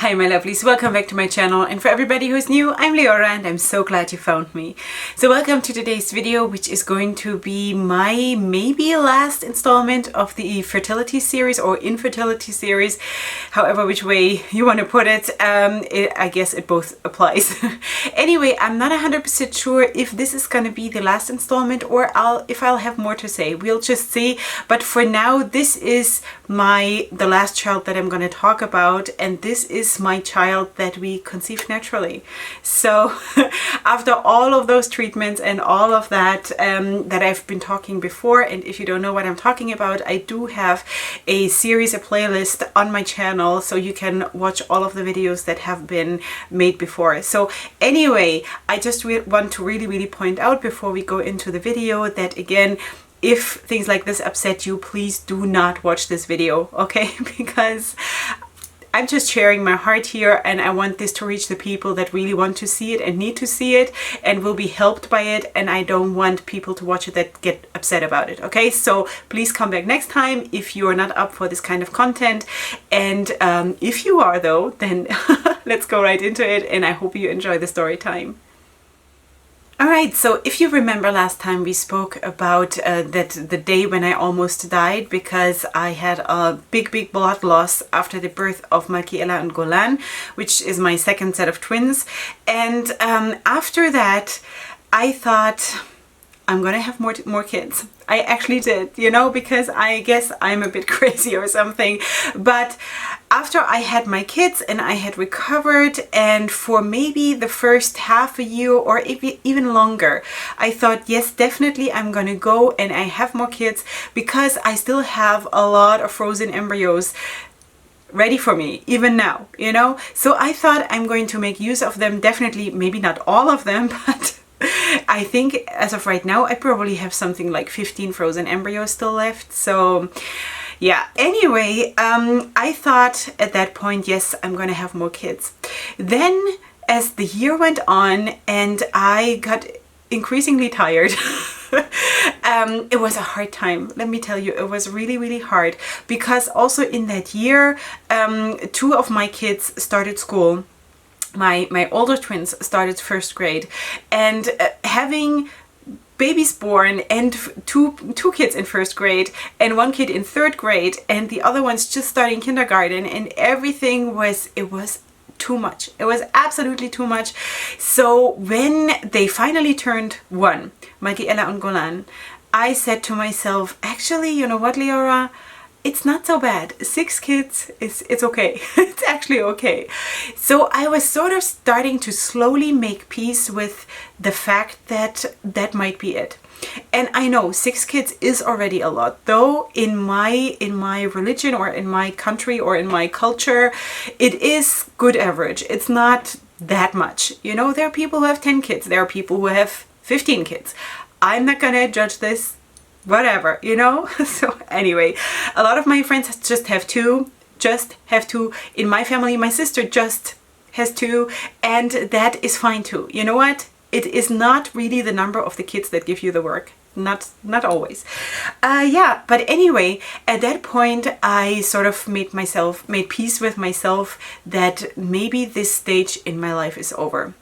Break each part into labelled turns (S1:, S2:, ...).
S1: Hi my lovelies, welcome back to my channel, and for everybody who's new, I'm Leorah and I'm so glad you found me. So welcome to today's video, which is going to be my maybe last installment of the Fertility Series or Infertility Series, however which way you want to put it. I guess it both applies. Anyway, I'm not 100% sure if this is going to be the last installment or if I'll have more to say. We'll just see, but for now this is the last child that I'm going to talk about, and this is my child that we conceived naturally. So after all of those treatments and all of that that I've been talking before, and if you don't know what I'm talking about, I do have a playlist on my channel, so you can watch all of the videos that have been made before. So anyway, I just want to really point out before we go into the video that, again, if things like this upset you, please do not watch this video, okay? Because I'm just sharing my heart here, and I want this to reach the people that really want to see it and need to see it and will be helped by it, and I don't want people to watch it that get upset about it, okay? So please come back next time if you are not up for this kind of content, and if you are though, then let's go right into it, and I hope you enjoy the story time. Alright, so if you remember last time we spoke about the day when I almost died because I had a big blood loss after the birth of Micellar and Goldberg, which is my second set of twins. And after that, I thought, I'm gonna have more kids. I actually did, you know, because I guess I'm a bit crazy or something. But after I had my kids and I had recovered, and for maybe the first half a year or even longer, I thought, yes, definitely I'm gonna go and I have more kids because I still have a lot of frozen embryos ready for me even now, you know. So I thought I'm going to make use of them, definitely, maybe not all of them, but I think as of right now I probably have something like 15 frozen embryos still left. So yeah, anyway, I thought at that point, yes, I'm gonna have more kids. Then as the year went on and I got increasingly tired, it was a hard time. Let me tell you, it was really hard because also in that year, two of my kids started school. My older twins started first grade, and having babies born and two kids in first grade and one kid in third grade and the other one's just starting kindergarten, and everything it was too much. It was absolutely too much. So when they finally turned one, Micellar and Goldberg, I said to myself, actually, you know what, Leorah? It's not so bad. 6 kids, it's okay. It's actually okay. So I was sort of starting to slowly make peace with the fact that that might be it. And I know 6 kids is already a lot, though in my religion or in my country or in my culture, it is good average. It's not that much. You know, there are people who have 10 kids. There are people who have 15 kids. I'm not gonna judge this. Whatever, you know. So anyway, a lot of my friends just have two. In my family, my sister just has 2, and that is fine too. You know what? It is not really the number of the kids that give you the work. Not always. Yeah, but anyway, at that point I sort of made peace with myself that maybe this stage in my life is over.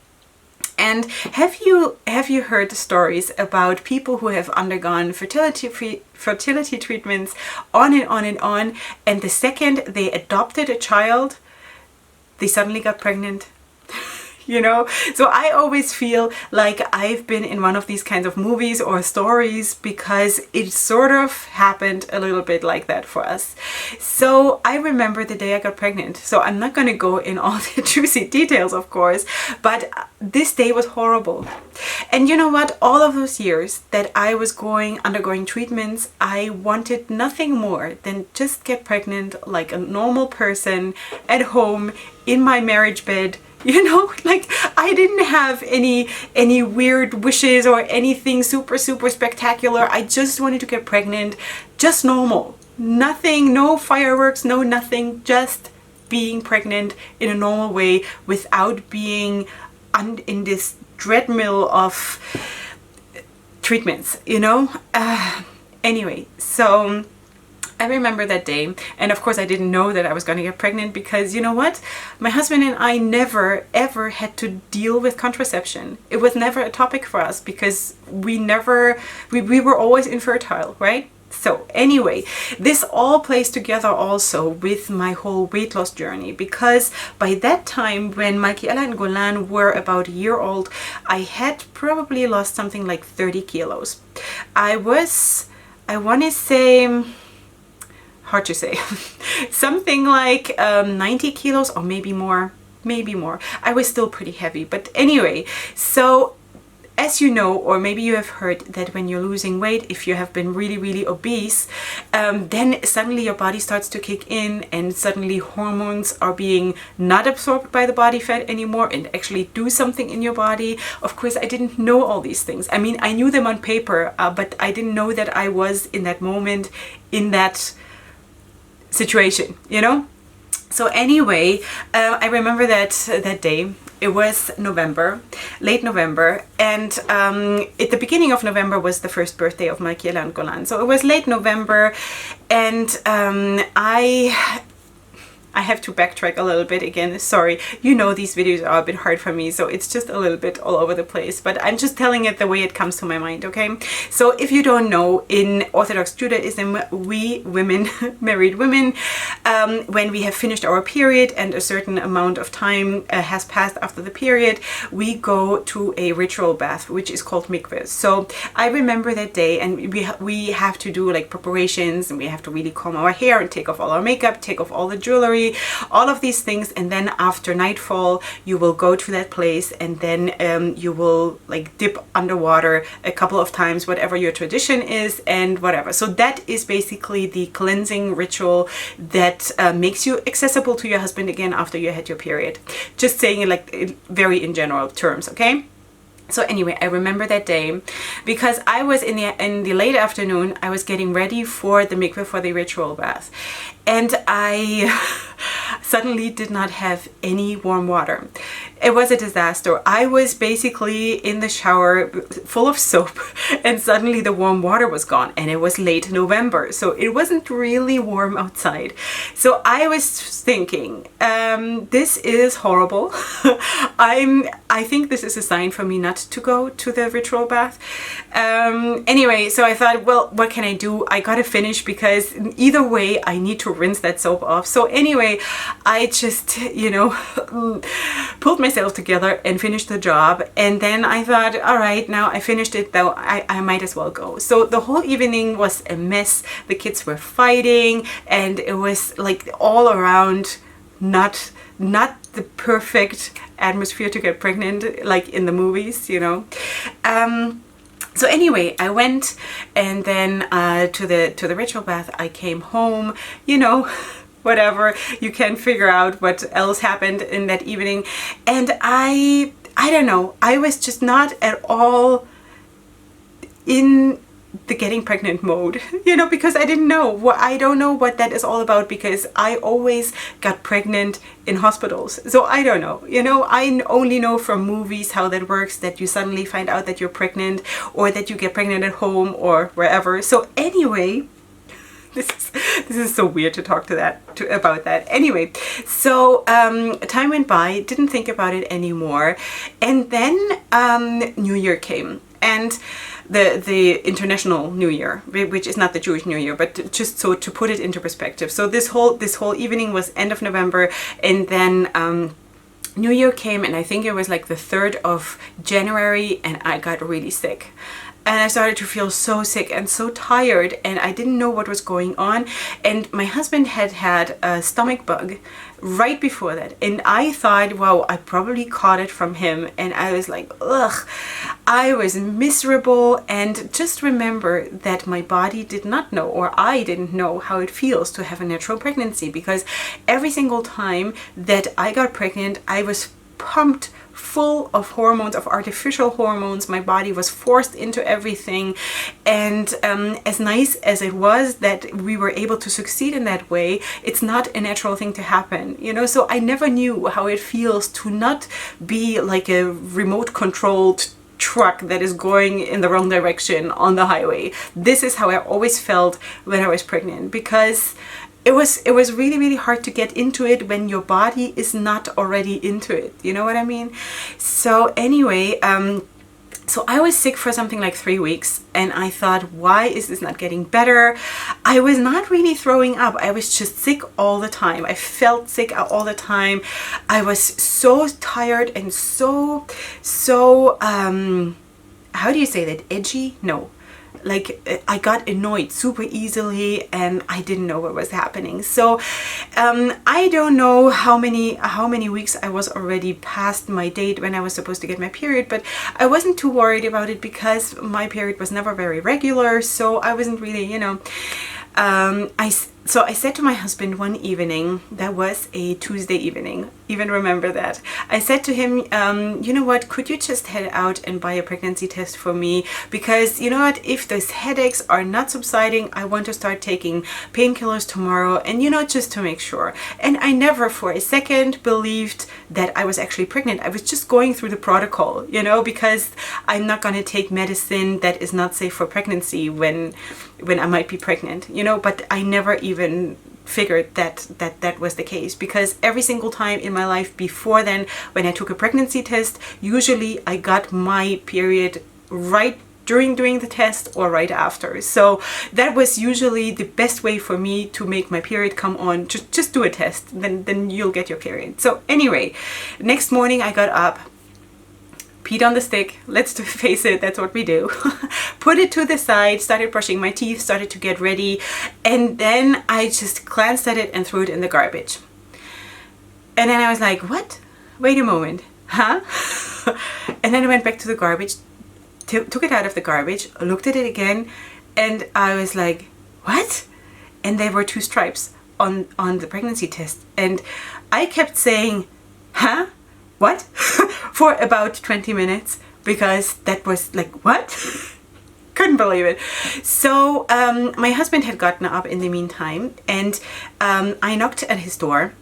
S1: And have you heard stories about people who have undergone fertility treatments on and on, and the second they adopted a child, they suddenly got pregnant? You know, so I always feel like I've been in one of these kinds of movies or stories because it sort of happened a little bit like that for us. So I remember the day I got pregnant. So I'm not going to go in all the juicy details, of course, but this day was horrible. And you know what? All of those years that I was undergoing treatments, I wanted nothing more than just get pregnant like a normal person at home in my marriage bed. You know, like I didn't have any weird wishes or anything super spectacular. I just wanted to get pregnant, just normal. Nothing, no fireworks, no nothing, just being pregnant in a normal way without being in this treadmill of treatments, you know. Anyway, so I remember that day, and of course I didn't know that I was going to get pregnant, because you know what? My husband and I never ever had to deal with contraception. It was never a topic for us because we were always infertile, right? So anyway, this all plays together also with my whole weight loss journey, because by that time, when Micellar and Golan were about a year old, I had probably lost something like 30 kilos. I want to say, hard to say, something like 90 kilos, or maybe more. I was still pretty heavy, but anyway, so as you know, or maybe you have heard, that when you're losing weight, if you have been really, really obese, then suddenly your body starts to kick in, and suddenly hormones are being not absorbed by the body fat anymore and actually do something in your body. Of course, I didn't know all these things. I mean, I knew them on paper, but I didn't know that I was in that moment, in that situation, you know? So anyway, I remember that day. It was November, late November, and at the beginning of November was the first birthday of Micellar and Golan. So it was late November, and I have to backtrack a little bit again. Sorry, you know these videos are a bit hard for me, so it's just a little bit all over the place, but I'm just telling it the way it comes to my mind, okay? So if you don't know, in Orthodox Judaism, we women, married women, when we have finished our period and a certain amount of time has passed after the period, we go to a ritual bath, which is called mikveh. So I remember that day, and we have to do like preparations, and we have to really comb our hair and take off all our makeup, take off all the jewelry, all of these things, and then after nightfall you will go to that place, and then you will like dip underwater a couple of times, whatever your tradition is and whatever. So that is basically the cleansing ritual that makes you accessible to your husband again after you had your period. Just saying it like very in general terms, okay? So anyway, I remember that day because I was in the late afternoon, I was getting ready for the mikveh, for the ritual bath, and I suddenly did not have any warm water. It was a disaster. I was basically in the shower full of soap, and suddenly the warm water was gone, and it was late November, so it wasn't really warm outside. So I was thinking, this is horrible. I think this is a sign for me not to go to the ritual bath. Anyway, so I thought, well, what can I do? I gotta finish, because either way I need to rinse that soap off. So anyway, I just, you know, pulled myself together and finished the job. And then I thought, all right, now I finished it, though I might as well go. So the whole evening was a mess. The kids were fighting, and it was like all around not the perfect atmosphere to get pregnant like in the movies, you know. So anyway, I went, and then to the ritual bath. I came home, you know, whatever, you can figure out what else happened in that evening. And I don't know, I was just not at all in the getting pregnant mode, you know, because I didn't know I don't know what that is all about, because I always got pregnant in hospitals. So I don't know, you know, I only know from movies how that works, that you suddenly find out that you're pregnant, or that you get pregnant at home or wherever. So anyway, this is so weird to talk about that. Anyway, so time went by, didn't think about it anymore, and then New Year came, and the international New Year, which is not the Jewish New Year, but just so to put it into perspective. So this whole evening was end of November, and then New Year came, and I think it was like the 3rd of January, and I got really sick. And I started to feel so sick and so tired, and I didn't know what was going on. And my husband had a stomach bug right before that, and I thought, wow, I probably caught it from him. And I was like, ugh, I was miserable. And just remember that my body did not know, or I didn't know, how it feels to have a natural pregnancy, because every single time that I got pregnant, I was pumped full of hormones, of artificial hormones. My body was forced into everything, and as nice as it was that we were able to succeed in that way, it's not a natural thing to happen, you know. So I never knew how it feels to not be like a remote controlled truck that is going in the wrong direction on the highway. This is how I always felt when I was pregnant, because it was really, really hard to get into it when your body is not already into it. You know what I mean? So anyway, so I was sick for something like 3 weeks, and I thought, why is this not getting better? I was not really throwing up. I was just sick all the time. I felt sick all the time. I was so tired and so, how do you say that? Edgy? No. Like, I got annoyed super easily, and I didn't know what was happening. So I don't know how many weeks I was already past my date when I was supposed to get my period, but I wasn't too worried about it because my period was never very regular, so I wasn't really, you know. So I said to my husband one evening, that was a Tuesday evening, even remember that. I said to him, you know what, could you just head out and buy a pregnancy test for me? Because, you know what, if those headaches are not subsiding, I want to start taking painkillers tomorrow, and, you know, just to make sure. And I never for a second believed that I was actually pregnant. I was just going through the protocol, you know, because I'm not going to take medicine that is not safe for pregnancy when I might be pregnant, you know, but I never even figured that was the case, because every single time in my life before then, when I took a pregnancy test, usually I got my period right during doing the test or right after. So that was usually the best way for me to make my period come on. Just do a test, then you'll get your period. So anyway, next morning I got up, peed on the stick, let's face it, that's what we do. Put it to the side, started brushing my teeth, started to get ready, and then I just glanced at it and threw it in the garbage. And then I was like, what? Wait a moment, huh? And then I went back to the garbage, took it out of the garbage, looked at it again, and I was like, what? And there were 2 stripes on the pregnancy test. And I kept saying, huh? What? For about 20 minutes, because that was like, what? Couldn't believe it. So my husband had gotten up in the meantime, and I knocked at his door,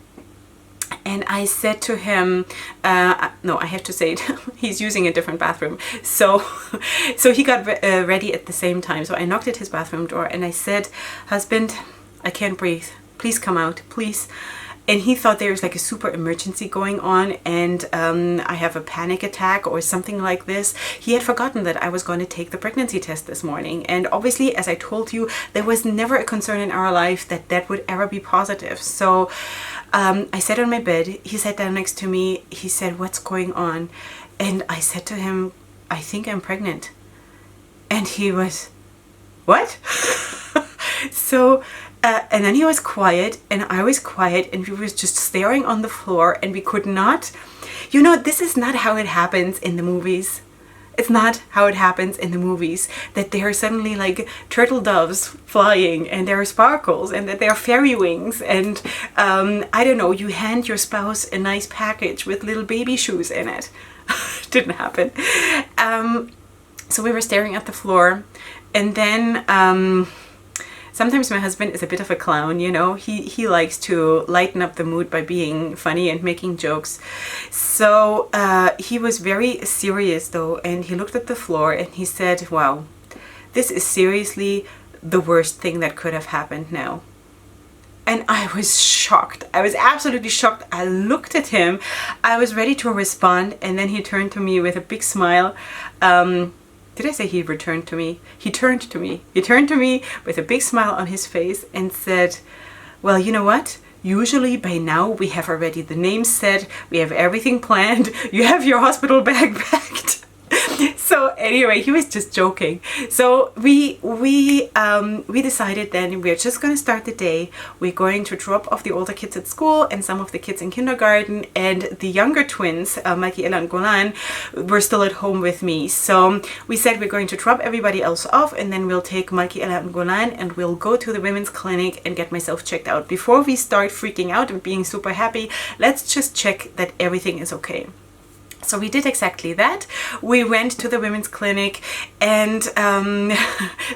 S1: and I said to him, no, I have to say it, he's using a different bathroom. So he got ready at the same time. So I knocked at his bathroom door and I said, husband, I can't breathe. Please come out, please. And he thought there was like a super emergency going on, and I have a panic attack or something like this. He had forgotten that I was going to take the pregnancy test this morning. And obviously, as I told you, there was never a concern in our life that that would ever be positive. So I sat on my bed. He sat down next to me. He said, what's going on? And I said to him, I think I'm pregnant. And he was, what? So... and then he was quiet, and I was quiet, and we were just staring on the floor, and we could not, you know, this is not how it happens in the movies. It's not how it happens in the movies, that there are suddenly like turtle doves flying, and there are sparkles, and that there are fairy wings, and I don't know, you hand your spouse a nice package with little baby shoes in it. Didn't happen. So we were staring at the floor, and then sometimes my husband is a bit of a clown, you know. He likes to lighten up the mood by being funny and making jokes. So he was very serious though, and he looked at the floor and he said, wow, this is seriously the worst thing that could have happened now. And I was shocked. I was absolutely shocked. I looked at him. I was ready to respond, and then he turned to me with a big smile. Did I say he returned to me? He turned to me. He turned to me with a big smile on his face and said, well, you know what? Usually by now we have already the names set. We have everything planned. You have your hospital bag packed. So anyway, he was just joking. So we decided then we're just going to start the day. We're going to drop off the older kids at school and some of the kids in kindergarten, and the younger twins, Micellar and Golan, were still at home with me. So we said we're going to drop everybody else off, and then we'll take Micellar and Golan and we'll go to the women's clinic and get myself checked out. Before we start freaking out and being super happy, let's just check that everything is okay. So we did exactly that. We went to the women's clinic, and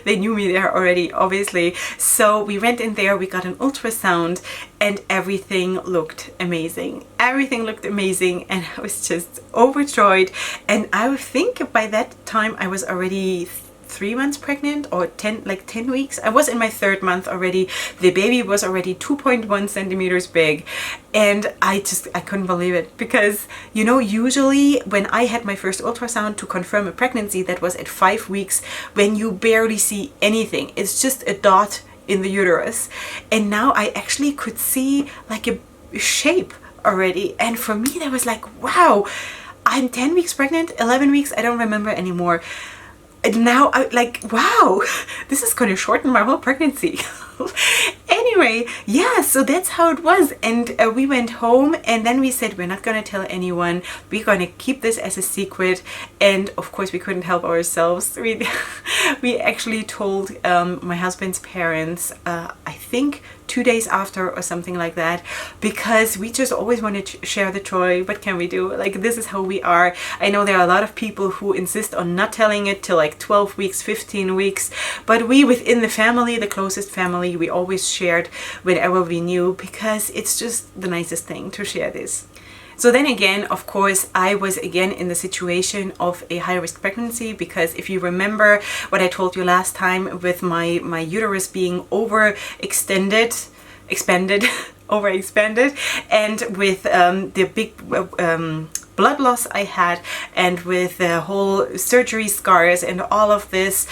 S1: they knew me there already, obviously. So we went in there, we got an ultrasound, and everything looked amazing. Everything looked amazing, and I was just overjoyed. And I think by that time I was already 3 months pregnant, or 10 weeks. I was in my 3rd month already. The baby was already 2.1 centimeters big, and I couldn't believe it, because you know, usually when I had my first ultrasound to confirm a pregnancy, that was at 5 weeks, when you barely see anything. It's just a dot in the uterus, and now I actually could see like a shape already, and for me that was like, wow, I'm 10 weeks pregnant, 11 weeks, I don't remember anymore. And now I like, wow, this is going to shorten my whole pregnancy. Anyway, yeah, so that's how it was. And we went home, and then we said, we're not going to tell anyone. We're going to keep this as a secret. And of course, we couldn't help ourselves. We actually told my husband's parents, I think 2 days after or something like that, because we just always wanted to share the joy. What can we do? Like, this is how we are. I know there are a lot of people who insist on not telling it till like 12 weeks, 15 weeks, but we within the family, the closest family, we always shared whenever we knew, because it's just the nicest thing to share this. So then again, of course, I was again in the situation of a high-risk pregnancy, because if you remember what I told you last time with my uterus being expanded, and with the big blood loss I had, and with the whole surgery scars and all of this,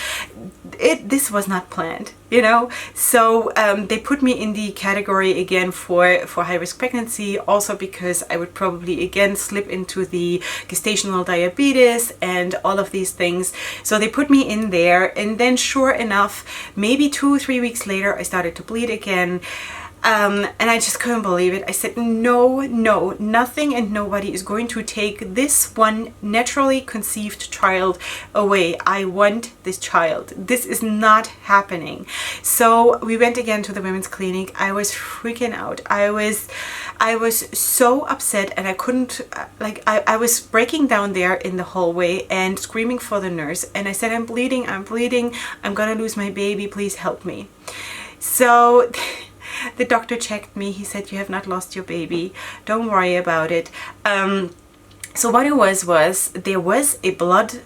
S1: this was not planned, you know. So they put me in the category again for high-risk pregnancy, also because I would probably again slip into the gestational diabetes and all of these things. So they put me in there, and then sure enough, maybe 2-3 weeks later, I started to bleed again. And I just couldn't believe it. I said, no, nothing and nobody is going to take this one naturally conceived child away. I want this child. This is not happening. So we went again to the women's clinic. I was freaking out. I was so upset, and I couldn't, like, I was breaking down there in the hallway and screaming for the nurse. And I said, I'm bleeding. I'm gonna lose my baby. Please help me. So the doctor checked me. He said, you have not lost your baby. Don't worry about it. So what it was there was a blood,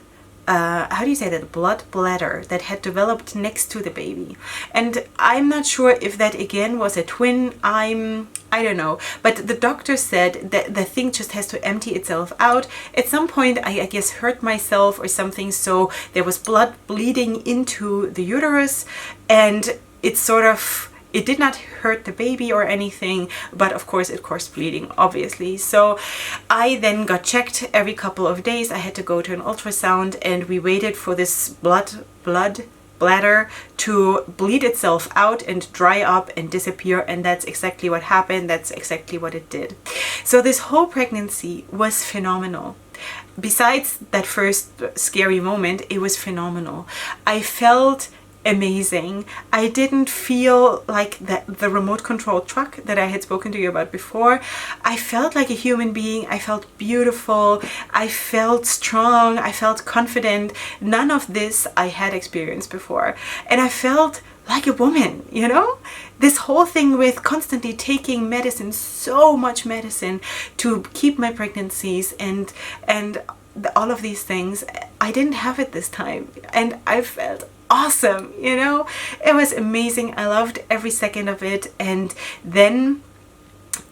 S1: how do you say that? Blood bladder that had developed next to the baby. And I'm not sure if that again was a twin. I don't know. But the doctor said that the thing just has to empty itself out. At some point, I guess hurt myself or something. So there was blood bleeding into the uterus, and it did not hurt the baby or anything, but of course it caused bleeding, obviously. So I then got checked every couple of days. I had to go to an ultrasound, and we waited for this blood bladder to bleed itself out and dry up and disappear, and that's exactly what happened. That's exactly what it did. So this whole pregnancy was phenomenal. Besides that first scary moment, it was phenomenal. I felt amazing. I didn't feel like the remote control truck that I had spoken to you about before. I felt like a human being. I felt beautiful. I felt strong. I felt confident. None of this I had experienced before. And I felt like a woman, you know? This whole thing with constantly taking medicine, so much medicine to keep my pregnancies and all of these things, I didn't have it this time. And I felt awesome, you know? It was amazing. I loved every second of it. And then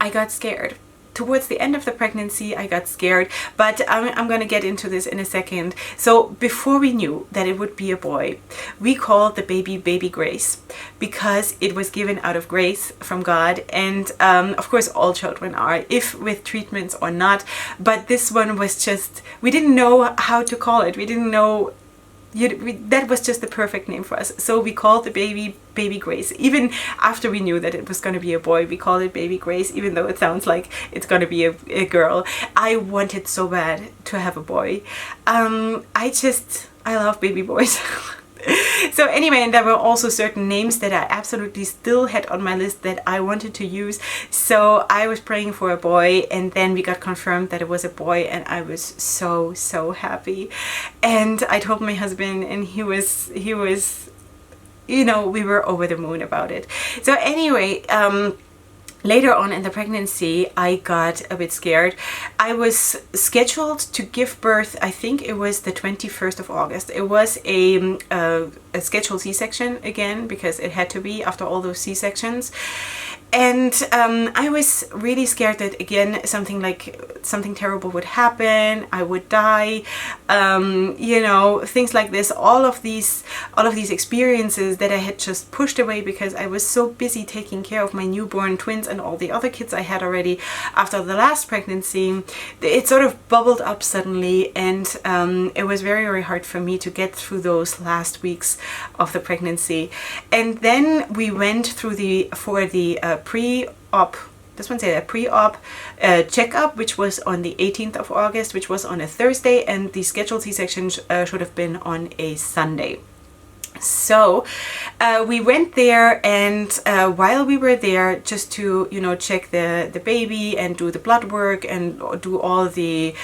S1: I got scared. Towards the end of the pregnancy, I got scared, but I'm going to get into this in a second. So before we knew that it would be a boy, we called the baby Grace, because it was given out of grace from God. And of course, all children are, if with treatments or not. But this one was just, we didn't know how to call it. We didn't know. That was just the perfect name for us. So we called the baby Grace. Even after we knew that it was going to be a boy, we called it baby Grace, even though it sounds like it's going to be a girl. I wanted so bad to have a boy. I love baby boys. So anyway, and there were also certain names that I absolutely still had on my list that I wanted to use. So I was praying for a boy, and then we got confirmed that it was a boy, and I was so happy. And I told my husband, and he was, you know, we were over the moon about it. So anyway, later on in the pregnancy, I got a bit scared. I was scheduled to give birth, I think it was the 21st of August. It was a scheduled C-section again, because it had to be after all those C-sections. And I was really scared that again something terrible would happen. I would die, you know, things like this. All of these experiences that I had just pushed away because I was so busy taking care of my newborn twins and all the other kids I had already after the last pregnancy. It sort of bubbled up suddenly, and it was very hard for me to get through those last weeks of the pregnancy. And then we went through the pre-op, this one said a pre-op checkup, which was on the 18th of August, which was on a Thursday, and the scheduled C-section should have been on a Sunday. So we went there, and while we were there, just to, you know, check the baby and do the blood work and do all the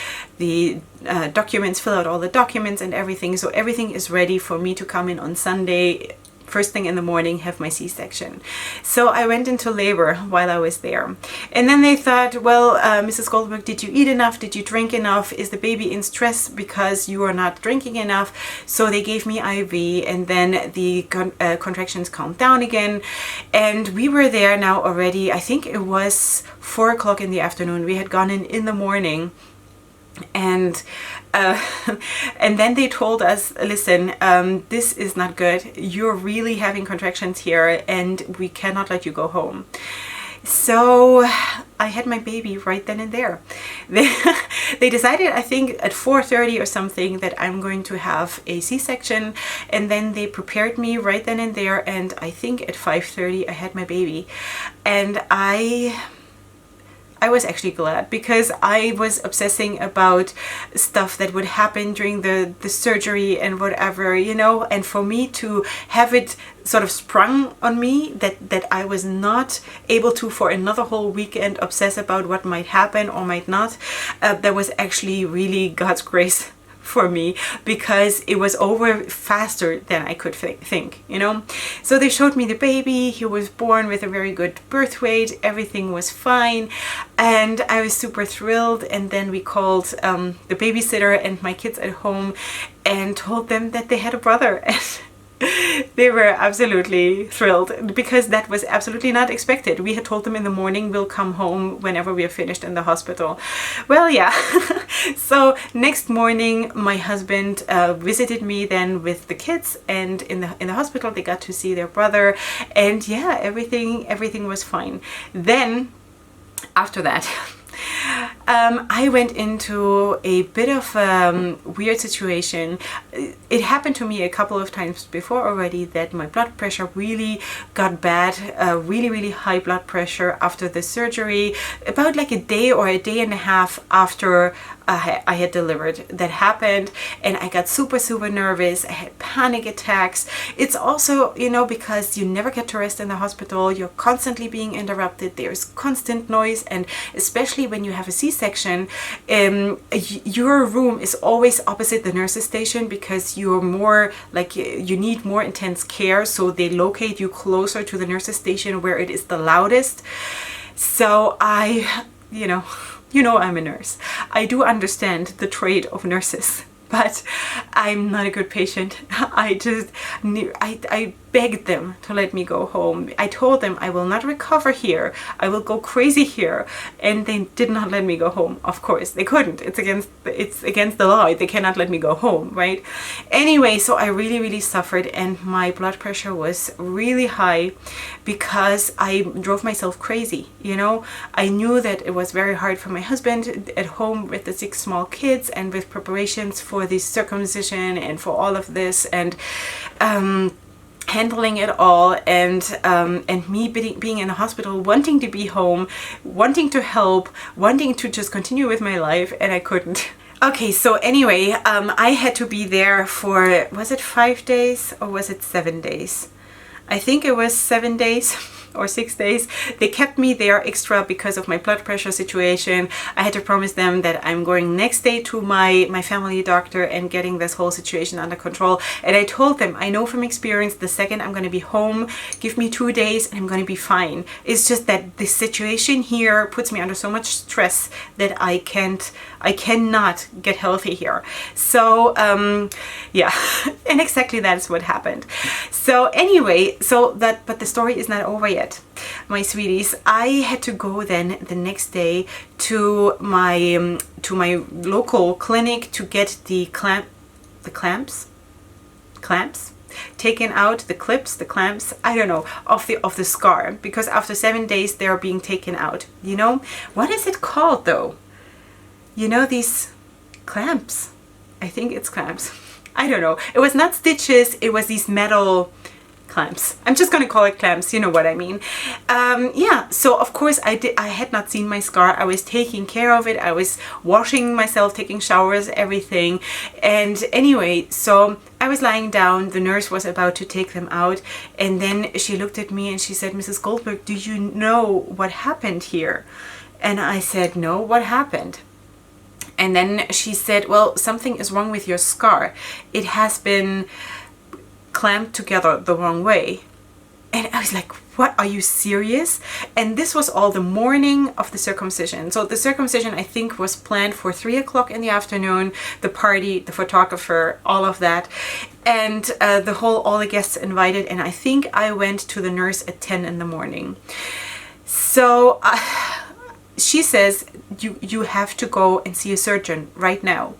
S1: documents, fill out all the documents and everything. So everything is ready for me to come in on Sunday, first thing in the morning, have my C-section. So I went into labor while I was there. And then they thought, well, Mrs. Goldberg, did you eat enough? Did you drink enough? Is the baby in stress because you are not drinking enough? So they gave me IV, and then the contractions calmed down again. And we were there now already, I think it was 4 o'clock in the afternoon. We had gone in the morning. And then they told us, listen, this is not good. You're really having contractions here, and we cannot let you go home. So I had my baby right then and there. They decided, I think at 4:30 or something, that I'm going to have a C-section, and then they prepared me right then and there, and I think at 5:30 I had my baby. And I was actually glad, because I was obsessing about stuff that would happen during the surgery and whatever, you know, and for me to have it sort of sprung on me that I was not able to for another whole weekend obsess about what might happen or might not, that was actually really God's grace for me, because it was over faster than I could think, you know. So they showed me the baby. He was born with a very good birth weight. Everything was fine, and I was super thrilled. And then we called the babysitter and my kids at home and told them that they had a brother. And they were absolutely thrilled, because that was absolutely not expected. We had told them in the morning we'll come home whenever we are finished in the hospital. Well, yeah. So next morning my husband visited me then with the kids, and in the hospital they got to see their brother, and yeah, everything was fine. Then after that I went into a bit of a weird situation. It happened to me a couple of times before already, that my blood pressure really got bad, really high blood pressure after the surgery, about like a day or a day and a half after I had delivered. That happened, and I got super nervous. I had panic attacks. It's also, you know, because you never get to rest in the hospital, you're constantly being interrupted, there's constant noise, and especially when you have a C-section, your room is always opposite the nurse's station, because you're more like, you need more intense care, so they locate you closer to the nurse's station where it is the loudest. So you know, I'm a nurse. I do understand the trade of nurses, but I'm not a good patient. I begged them to let me go home. I told them I will not recover here. I will go crazy here. And they did not let me go home. Of course, they couldn't. It's against the law. They cannot let me go home, right? Anyway, so I really suffered, and my blood pressure was really high because I drove myself crazy, you know? I knew that it was very hard for my husband at home with the 6 small kids, and with preparations for the circumcision and for all of this, and handling it all, and me being in the hospital, wanting to be home, wanting to help, wanting to just continue with my life, and I couldn't. Okay, so anyway, I had to be there for, was it 5 days or was it 7 days? I think it was 7 days or 6 days. They kept me there extra because of my blood pressure situation. I had to promise them that I'm going next day to my family doctor and getting this whole situation under control. And I told them, I know from experience, the second I'm going to be home, give me 2 days and I'm going to be fine. It's just that the situation here puts me under so much stress that I cannot get healthy here. So yeah, and exactly that's what happened. So anyway, but the story is not over yet, my sweeties. I had to go then the next day to my local clinic to get the clamps taken out, the clamps, I don't know, of the scar, because after 7 days they are being taken out. You know, what is it called though? You know, these clamps, I think it's clamps. I don't know. It was not stitches, it was these metal clamps. I'm just gonna call it clamps, you know what I mean. Yeah, so of course I had not seen my scar. I was taking care of it. I was washing myself, taking showers, everything. And anyway, so I was lying down, the nurse was about to take them out, and then she looked at me and she said, Mrs. Goldberg, do you know what happened here? And I said, no, what happened? And then she said, well, something is wrong with your scar. It has been clamped together the wrong way. And I was like, what, are you serious? And this was all the morning of the circumcision. So the circumcision, I think, was planned for 3 o'clock in the afternoon, the party, the photographer, all of that. And all the guests invited. And I think I went to the nurse at 10 in the morning. So she says, you have to go and see a surgeon right now.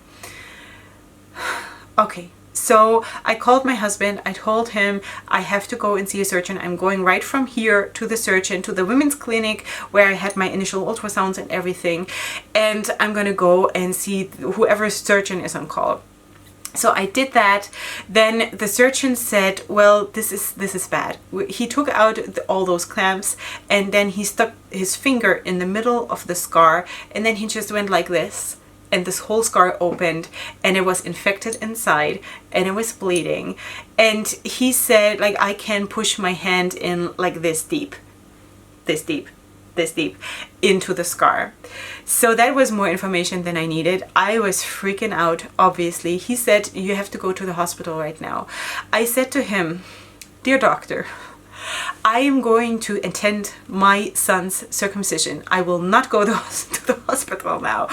S1: Okay. So I called my husband, I told him I have to go and see a surgeon. I'm going right from here to the surgeon, to the women's clinic where I had my initial ultrasounds and everything. And I'm going to go and see whoever surgeon is on call. So I did that. Then the surgeon said, well, this is bad. He took out all those clamps and then he stuck his finger in the middle of the scar and then he just went like this. And this whole scar opened and it was infected inside and it was bleeding. And he said, like, I can push my hand in like this deep into the scar. So that was more information than I needed. I was freaking out, obviously. He said, you have to go to the hospital right now. I said to him, dear doctor, I am going to attend my son's circumcision. I will not go to the hospital now.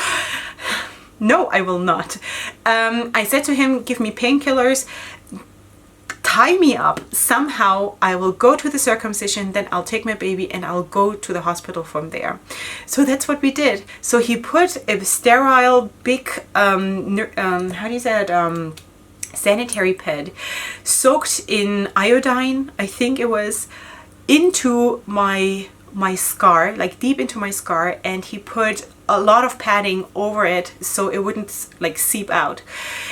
S1: No, I will not. I said to him, give me painkillers, tie me up. Somehow I will go to the circumcision, then I'll take my baby and I'll go to the hospital from there. So that's what we did. So he put a sterile, big, how do you say it? Sanitary pad soaked in iodine, I think it was, into my scar, like deep into my scar, and he put a lot of padding over it so it wouldn't like seep out,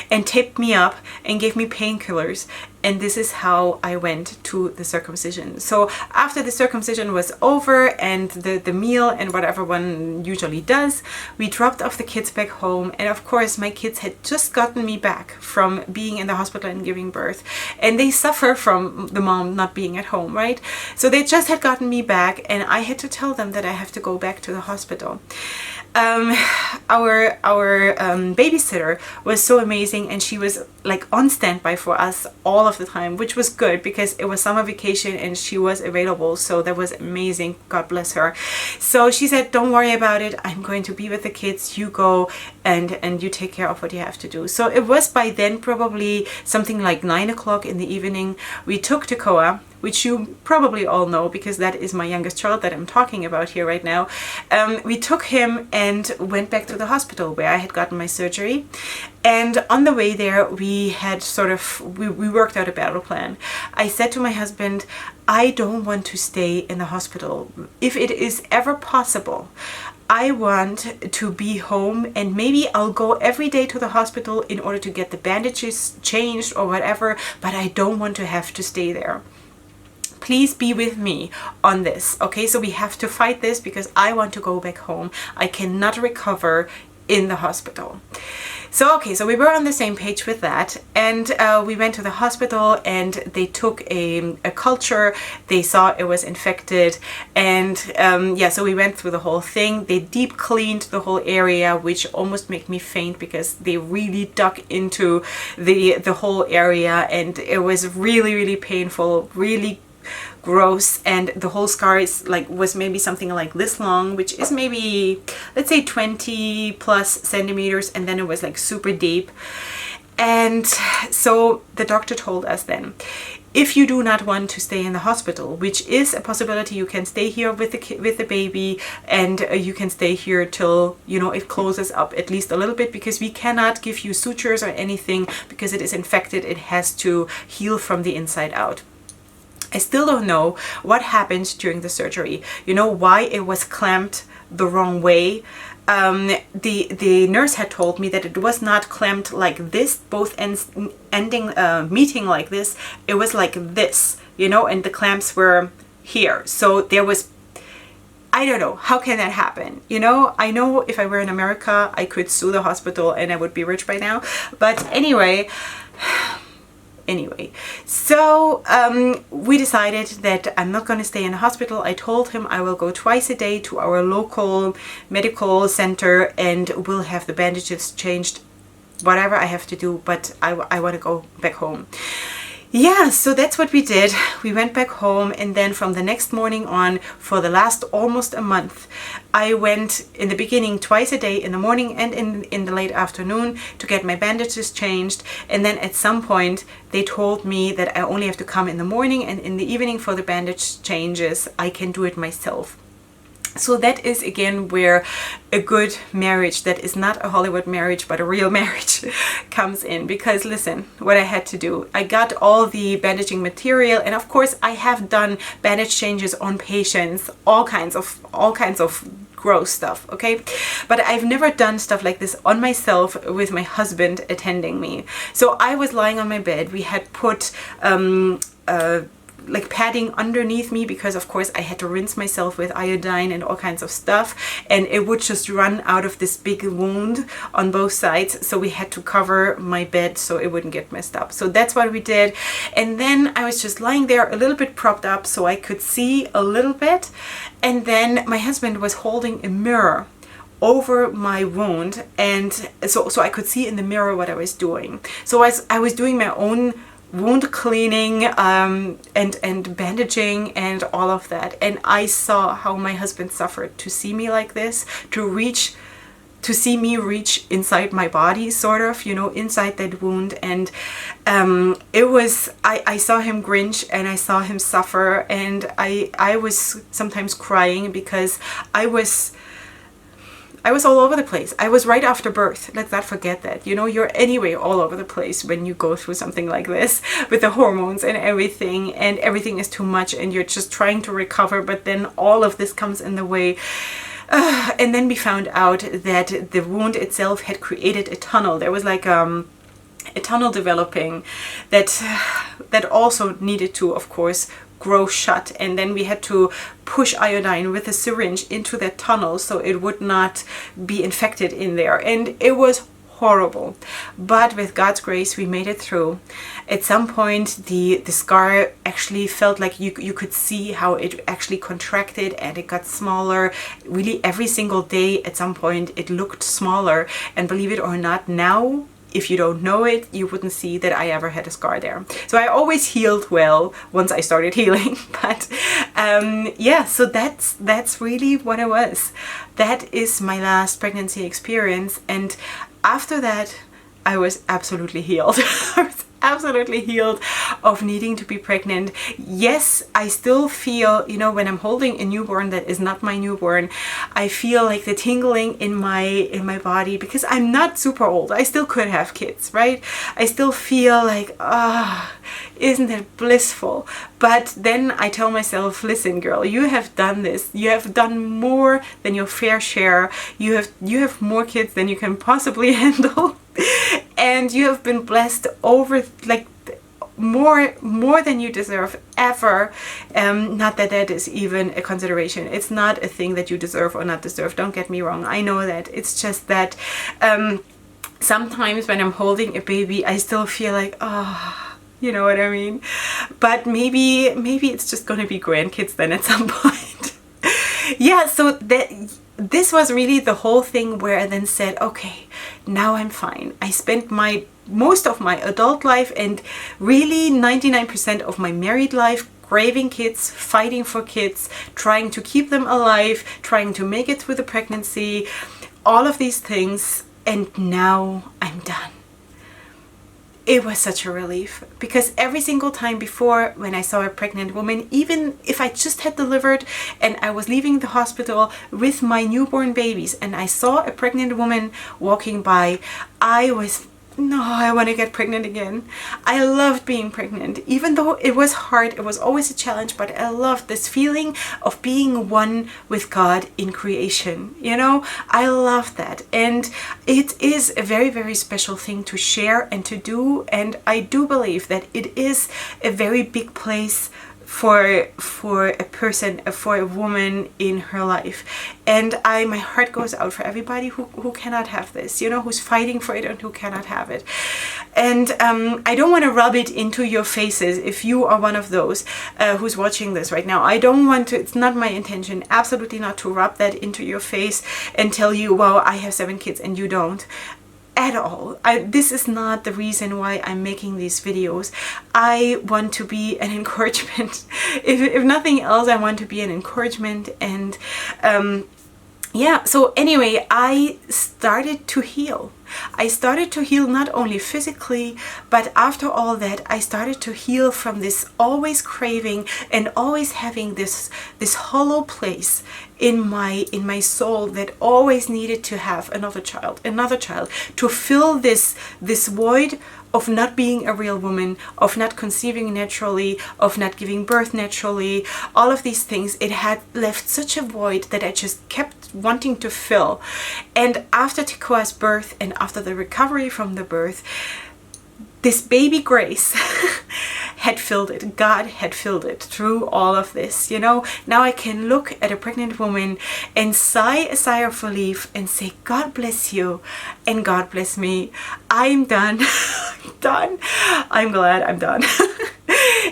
S1: and taped me up and gave me painkillers. And this is how I went to the circumcision. So after the circumcision was over and the meal and whatever one usually does, we dropped off the kids back home. And of course my kids had just gotten me back from being in the hospital and giving birth, and they suffer from the mom not being at home, right? So they just had gotten me back and I had to tell them that I have to go back to the hospital. Our babysitter was so amazing, and she was like on standby for us all of the time, which was good because it was summer vacation and she was available. So that was amazing. God bless her. So she said, don't worry about it. I'm going to be with the kids. You go and you take care of what you have to do. So it was by then probably something like 9 o'clock in the evening. We took Tekoa, which you probably all know because that is my youngest child that I'm talking about here right now. We took him and went back to the hospital where I had gotten my surgery. And on the way there, we had we worked out a battle plan. I said to my husband, I don't want to stay in the hospital. If it is ever possible, I want to be home, and maybe I'll go every day to the hospital in order to get the bandages changed or whatever, but I don't want to have to stay there. Please be with me on this, okay? So we have to fight this because I want to go back home. I cannot recover in the hospital. So, okay, so we were on the same page with that, and we went to the hospital and they took a culture. They saw it was infected, and yeah, so we went through the whole thing. They deep cleaned the whole area, which almost made me faint because they really dug into the whole area, and it was really, really painful, really gross. And the whole scar is like was maybe something like this long, which is maybe, let's say, 20 plus centimeters, and then it was like super deep. And so the doctor told us then, if you do not want to stay in the hospital, which is a possibility, you can stay here with the baby, and you can stay here till, you know, it closes up at least a little bit, because we cannot give you sutures or anything because it is infected. It has to heal from the inside out. I still don't know what happened during the surgery, you know, why it was clamped the wrong way. The nurse had told me that it was not clamped like this, both ends meeting like this. It was like this, you know, and the clamps were here. So there was, I don't know, how can that happen? You know, I know if I were in America, I could sue the hospital and I would be rich by now. But anyway, so we decided that I'm not going to stay in the hospital. I told him I will go twice a day to our local medical center and we'll have the bandages changed, whatever I have to do, but I want to go back home. Yeah, so that's what we did. We went back home, and then from the next morning on, for the last almost a month, I went in the beginning twice a day, in the morning and in the late afternoon, to get my bandages changed. And then at some point they told me that I only have to come in the morning, and in the evening for the bandage changes I can do it myself. So that is again where a good marriage, that is not a Hollywood marriage but a real marriage, comes in. Because listen, what I had to do, I got all the bandaging material, and of course I have done bandage changes on patients, all kinds of gross stuff, okay? But I've never done stuff like this on myself with my husband attending me. So I was lying on my bed. We had put like padding underneath me, because of course I had to rinse myself with iodine and all kinds of stuff, and it would just run out of this big wound on both sides. So we had to cover my bed so it wouldn't get messed up. So that's what we did. And then I was just lying there a little bit propped up so I could see a little bit. And then my husband was holding a mirror over my wound, and so I could see in the mirror what I was doing. So I was doing my own wound cleaning and bandaging and all of that, and I saw how my husband suffered to see me like this, to see me reach inside my body, sort of, you know, inside that wound. And it was, I saw him cringe and I saw him suffer, and I was sometimes crying because I was all over the place. I was right after birth. Let's not forget that. You know, you're anyway all over the place when you go through something like this with the hormones and everything is too much, and you're just trying to recover, but then all of this comes in the way. And then we found out that the wound itself had created a tunnel. There was like a tunnel developing that also needed to, of course, grow shut, and then we had to push iodine with a syringe into that tunnel so it would not be infected in there, and it was horrible. But with God's grace we made it through. At some point the scar actually felt like you could see how it actually contracted, and it got smaller really every single day. At some point it looked smaller, and believe it or not, now if you don't know it, you wouldn't see that I ever had a scar there. So I always healed well once I started healing. But yeah, so that's really what it was. That is my last pregnancy experience, and after that I was absolutely healed. I was absolutely healed of needing to be pregnant. Yes, I still feel, you know, when I'm holding a newborn that is not my newborn, I feel like the tingling in my body, because I'm not super old. I still could have kids, right? I still feel like, isn't it blissful? But then I tell myself, listen girl, you have done this. You have done more than your fair share. You have more kids than you can possibly handle. And you have been blessed over, like, more than you deserve ever. Not that that is even a consideration. It's not a thing that you deserve or not deserve. Don't get me wrong. I know that. It's just that sometimes when I'm holding a baby, I still feel like, oh, you know what I mean? But maybe it's just gonna be grandkids then at some point. Yeah, so this was really the whole thing where I then said, okay, now I'm fine. I spent most of my adult life and really 99% of my married life craving kids, fighting for kids, trying to keep them alive, trying to make it through the pregnancy, all of these things, and now I'm done. It was such a relief, because every single time before when I saw a pregnant woman, even if I just had delivered and I was leaving the hospital with my newborn babies and I saw a pregnant woman walking by, I was, no, I want to get pregnant again. I loved being pregnant, even though it was hard. It was always a challenge, but I loved this feeling of being one with God in creation. You know, I love that. And it is a very, very special thing to share and to do. And I do believe that it is a very big place for a person, for a woman in her life. And my heart goes out for everybody who cannot have this, you know, who's fighting for it and who cannot have it. And I don't want to rub it into your faces if you are one of those who's watching this right now. I don't want to, it's not my intention, absolutely not, to rub that into your face and tell you, well, I have 7 kids and you don't. At all. This is not the reason why I'm making these videos. I want to be an encouragement. If nothing else, I want to be an encouragement. And yeah, so anyway, I started to heal. I started to heal not only physically, but after all that, I started to heal from this always craving and always having this hollow place in my soul that always needed to have another child, to fill this void of not being a real woman, of not conceiving naturally, of not giving birth naturally, all of these things. It had left such a void that I just kept wanting to fill. And after Tekoa's birth and after the recovery from the birth, this baby Grace had filled it. God had filled it through all of this, you know. Now I can look at a pregnant woman and sigh a sigh of relief and say, God bless you and God bless me. I'm done. I'm done. I'm glad I'm done.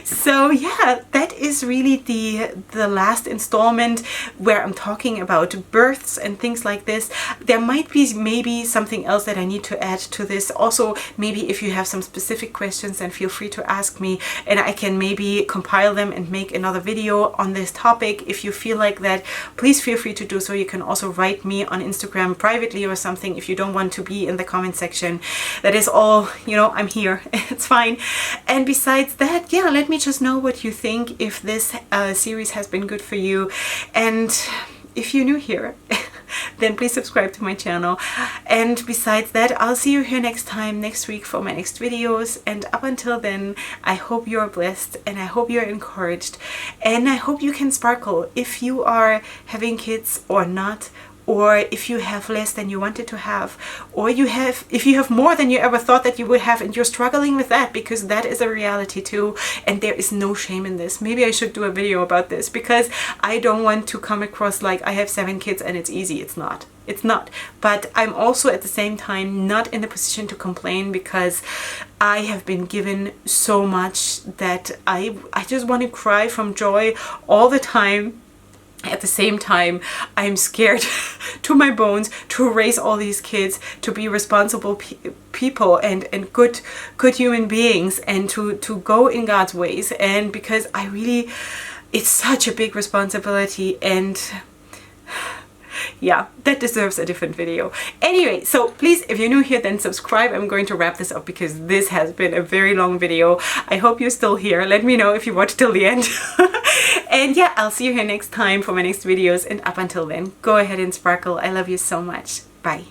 S1: So yeah, that is really the last installment where I'm talking about births and things like this. There might be maybe something else that I need to add to this. Also, maybe if you have some specific questions, then feel free to ask me and I can maybe compile them and make another video on this topic. If you feel like that, please feel free to do so. You can also write me on Instagram privately or something if you don't want to be in the comment section. That is all, you know, I'm here. It's fine. And besides that, yeah, let me just know what you think, if this series has been good for you. And if you're new here, then please subscribe to my channel. And besides that, I'll see you here next week for my next videos. And up until then, I hope you're blessed and I hope you're encouraged and I hope you can sparkle if you are having kids or not, or if you have less than you wanted to have, or if you have more than you ever thought that you would have and you're struggling with that, because that is a reality too, and there is no shame in this. Maybe I should do a video about this, because I don't want to come across like I have 7 kids and it's easy. It's not. It's not. But I'm also at the same time not in the position to complain, because I have been given so much that I just want to cry from joy all the time. At the same time, I'm scared to my bones to raise all these kids, to be responsible people and good human beings, and to go in God's ways. And because it's such a big responsibility, and yeah, that deserves a different video. Anyway, so please, if you're new here, then subscribe. I'm going to wrap this up because this has been a very long video. I hope you're still here. Let me know if you watched till the end. And yeah, I'll see you here next time for my next videos. And up until then, go ahead and sparkle. I love you so much. Bye.